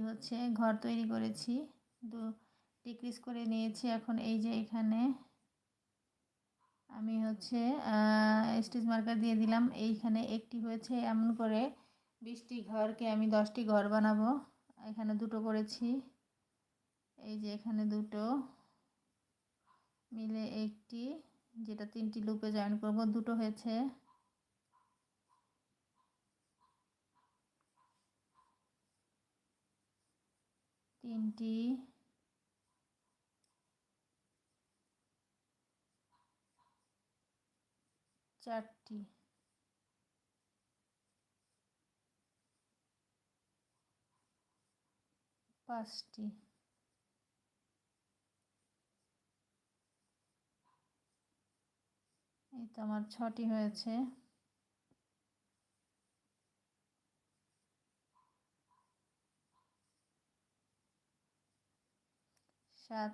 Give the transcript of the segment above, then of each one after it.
হচ্ছে ঘর তৈরি করেছি, ডিক্রিজ করে নিয়েছি। এখন এই যে এখানে আমি হচ্ছে স্টিচ মার্কার দিয়ে দিলাম। এইখানে একটি হয়েছে, এমন করে 20টি ঘরকে আমি 10টি ঘর বানাবো। এখানে দুটো করেছি, এই যে এখানে দুটো মিলে একটি, যেটা 3টি লুপে জয়েন করব, দুটো হয়েছে। তিনটি, চারটি, পাঁচটি, এই তো আমার 6টি হয়েছে। 7,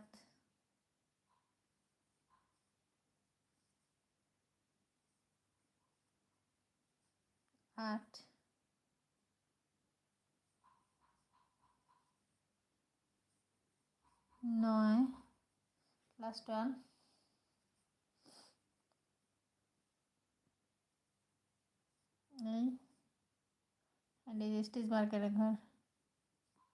8, 9, লাস্ট ওয়ান, এই স্টিচ মার্কারের ঘর।